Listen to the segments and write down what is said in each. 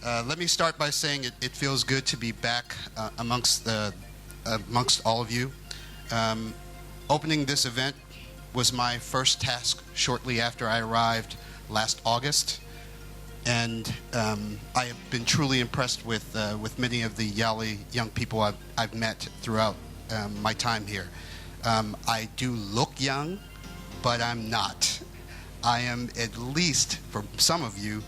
Let me start by saying it feels good to be back amongst all of you. Opening this event was my first task shortly after I arrived last August, and I have been truly impressed with many of the YALI young people I've met throughout my time here. I do look young, but I'm not. I am at least, for some of you,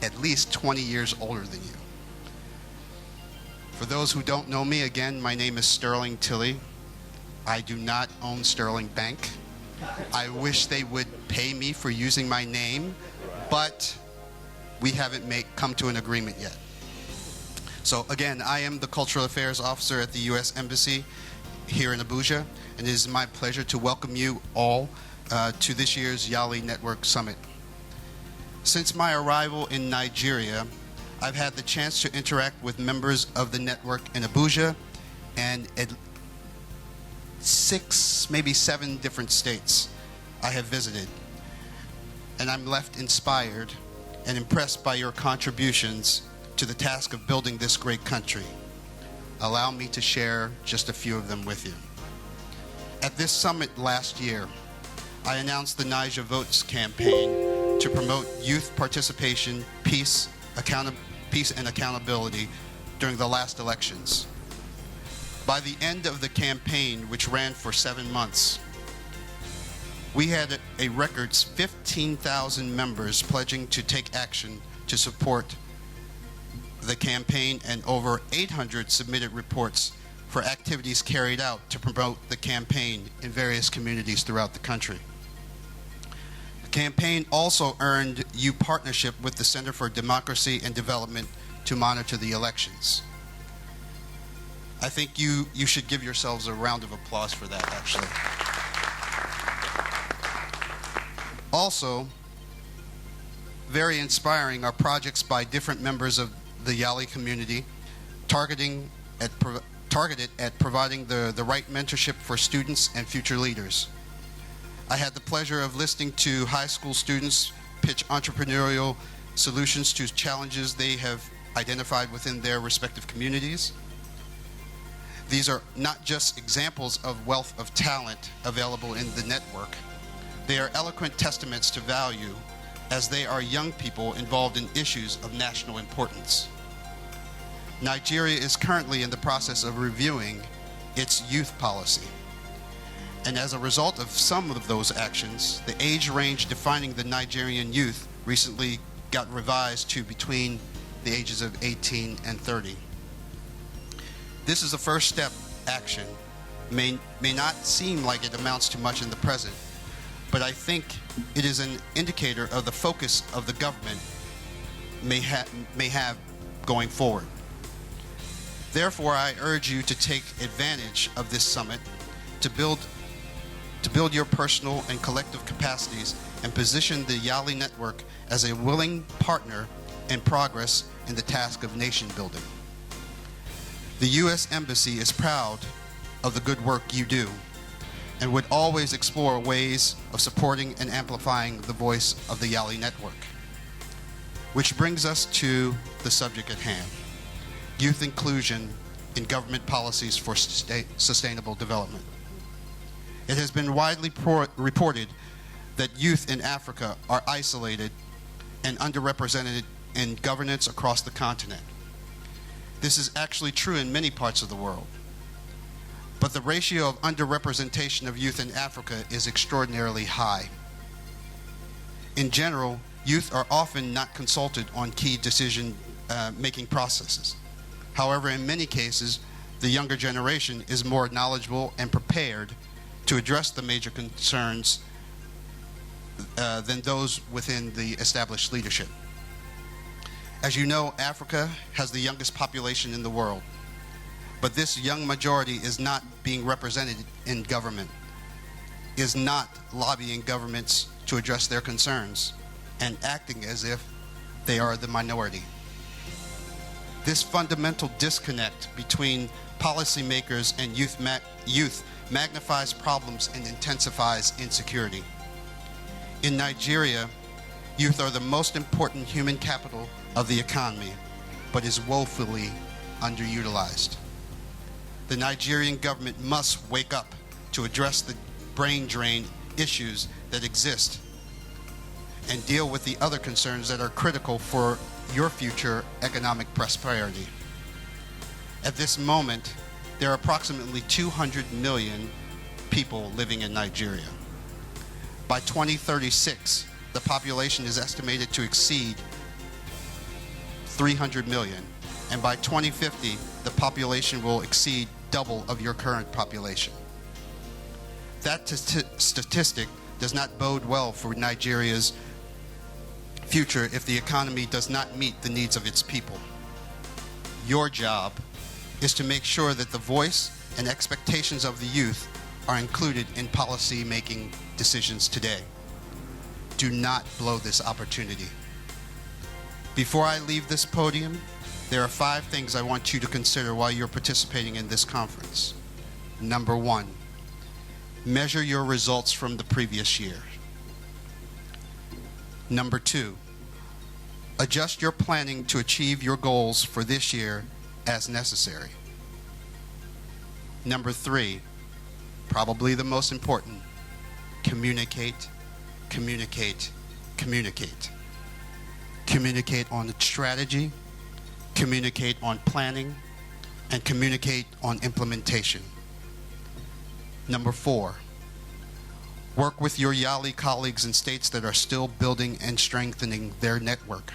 at least 20 years older than you. For those who don't know me, again, my name is Sterling Tilley. I do not own Sterling Bank. I wish they would pay me for using my name, but we haven't come to an agreement yet. So again, I am the Cultural Affairs Officer at the U.S. Embassy here in Abuja, and it is my pleasure to welcome you all to this year's YALI Network Summit. Since my arrival in Nigeria, I've had the chance to interact with members of the network in Abuja and at 6, maybe 7 different states I have visited. And I'm left inspired and impressed by your contributions to the task of building this great country. Allow me to share just a few of them with you. At this summit last year, I announced the Niger Votes campaign to promote youth participation, peace and accountability during the last elections. By the end of the campaign, which ran for 7 months, we had a record 15,000 members pledging to take action to support the campaign, and over 800 submitted reports for activities carried out to promote the campaign in various communities throughout the country. The campaign also earned you partnership with the Center for Democracy and Development to monitor the elections. I think you should give yourselves a round of applause for that, actually. Also, very inspiring are projects by different members of the YALI community targeted at providing the right mentorship for students and future leaders. I had the pleasure of listening to high school students pitch entrepreneurial solutions to challenges they have identified within their respective communities. These are not just examples of wealth of talent available in the network. They are eloquent testaments to value, as they are young people involved in issues of national importance. Nigeria is currently in the process of reviewing its youth policy. And as a result of some of those actions, the age range defining the Nigerian youth recently got revised to between the ages of 18 and 30. This is a first step action. May not seem like it amounts to much in the present, but I think it is an indicator of the focus of the government may have going forward. Therefore, I urge you to take advantage of this summit to build your personal and collective capacities and position the YALI network as a willing partner in progress in the task of nation building. The U.S. Embassy is proud of the good work you do and would always explore ways of supporting and amplifying the voice of the YALI network. Which brings us to the subject at hand: youth inclusion in government policies for sustainable development. It has been widely reported that youth in Africa are isolated and underrepresented in governance across the continent. This is actually true in many parts of the world. But the ratio of underrepresentation of youth in Africa is extraordinarily high. In general, youth are often not consulted on key decision-making processes. However, in many cases, the younger generation is more knowledgeable and prepared to address the major concerns than those within the established leadership. As you know, Africa has the youngest population in the world, but this young majority is not being represented in government, is not lobbying governments to address their concerns, and acting as if they are the minority. This fundamental disconnect between policymakers and youth magnifies problems and intensifies insecurity. In Nigeria, youth are the most important human capital of the economy, but is woefully underutilized. The Nigerian government must wake up to address the brain drain issues that exist and deal with the other concerns that are critical for your future economic prosperity. At this moment, there are approximately 200 million people living in Nigeria. By 2036, the population is estimated to exceed 300 million, and by 2050, the population will exceed double of your current population. That statistic does not bode well for Nigeria's future if the economy does not meet the needs of its people. Your job is to make sure that the voice and expectations of the youth are included in policy-making decisions today. Do not blow this opportunity. Before I leave this podium, there are 5 things I want you to consider while you're participating in this conference. Number 1, measure your results from the previous year. Number 2, adjust your planning to achieve your goals for this year as necessary. Number 3, probably the most important, communicate, communicate, communicate. Communicate on the strategy, communicate on planning, and communicate on implementation. Number 4, work with your YALI colleagues in states that are still building and strengthening their network.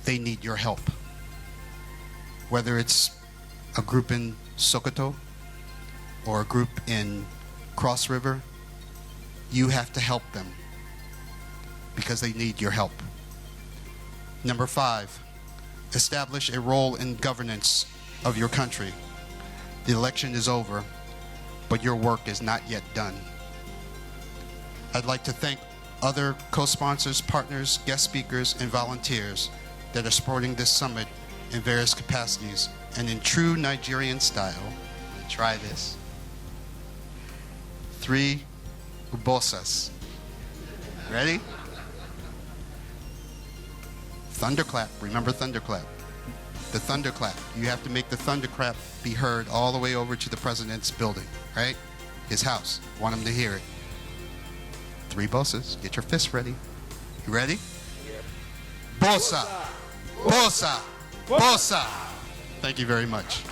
They need your help. Whether it's a group in Sokoto or a group in Cross River, you have to help them because they need your help. Number 5, establish a role in governance of your country. The election is over, but your work is not yet done. I'd like to thank other co-sponsors, partners, guest speakers, and volunteers that are supporting this summit in various capacities. And in true Nigerian style, I'm going to try this. 3 ubosas. Ready? Thunderclap. Remember thunderclap. The thunderclap. You have to make the thunderclap be heard all the way over to the president's building, right? His house. Want him to hear it. 3 bosses. Get your fists ready. You ready? Yep. Bosa. Bosa. Bosa. Thank you very much.